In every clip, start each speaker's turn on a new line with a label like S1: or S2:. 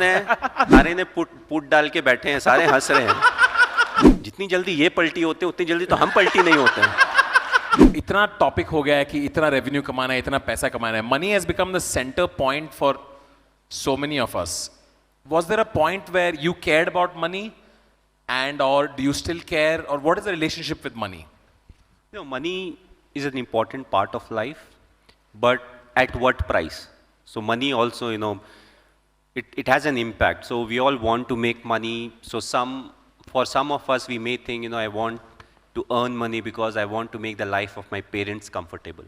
S1: कौन है? सारे ने पुट डाल के बैठे हैं, सारे हंस रहे हैं। जितनी जल्दी ये पलटी होते उतनी जल्दी तो हम पलटी नहीं होते हैं।
S2: इतना टॉपिक हो गया है कि इतना रेवेन्यू कमाना है, इतना पैसा कमाना है. Money has become the center point for so many of us. Was there a point where you cared about money, and or do you still care, or what is the relationship with money?
S1: Money is an important part of life, but at what price? So money also, it has an impact. So we all want to make money. So for some of us, we may think, I want to earn money because I want to make the life of my parents comfortable.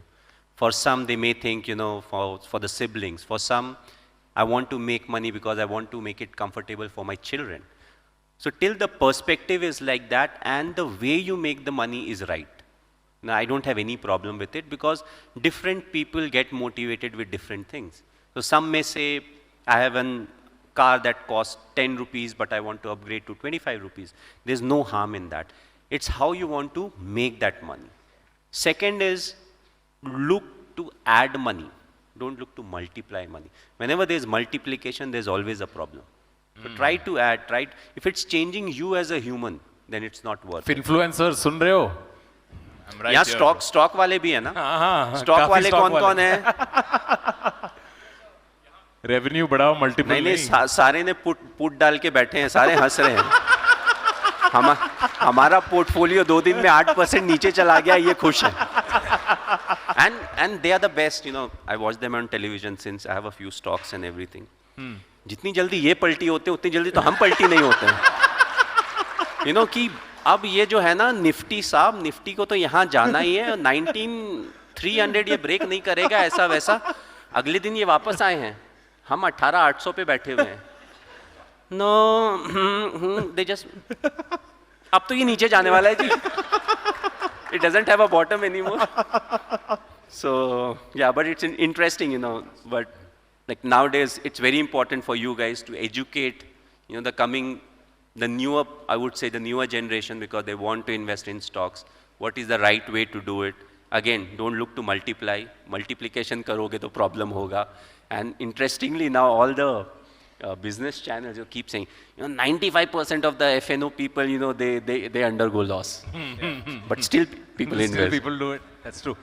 S1: For some, they may think, for the siblings. For some, I want to make money because I want to make it comfortable for my children. So till the perspective is like that and the way you make the money is right. Now, I don't have any problem with it because different people get motivated with different things. So some may say, I have a car that costs 10 rupees, but I want to upgrade to 25 rupees. There's no harm in that. It's how you want to make that money. Second is, look to add money. Don't look to multiply money. Whenever there's multiplication, there's always a problem. So try to add, if it's changing you as a human, then it's not worth it.
S2: Influencers, सुन रहे हो?
S1: यहाँ stock वाले भी है ना? Stock वाले कौन है?
S2: रेवेन्यू बढ़ाओ, मल्टीपल
S1: नहीं, सारे ने पुट डाल के बैठे हैं, सारे हंस रहे हैं। हमारा पोर्टफोलियो 2 दिन में 8% नीचे चला गया, ये खुश है। And they are the best, I watch them on television since I have a few stocks and everything. जितनी जल्दी ये पलटी होते उतनी जल्दी तो हम पलटी नहीं होते हैं। कि अब ये जो है ना निफ्टी साहब, निफ्टी को तो यहाँ जाना ही है, 19,300 ये ब्रेक नहीं करेगा, ऐसा वैसा। अगले दिन ये वापस आए हैं, हम 18,800 पे बैठे हुए हैं। दे जस्ट अब तो ये नीचे जाने वाला है जी। It doesn't have a bottom anymore. So yeah, but it's interesting, but like nowadays it's very important for you guys to educate, the newer, I would say the newer generation, because they want to invest in stocks. What is the right way to do it? Again, don't look to multiply. Multiplication karoge to problem hoga. And interestingly now all the business channels you keep saying, 95% of the FNO people, they undergo loss. But still people invest.
S2: Still people do it. That's true.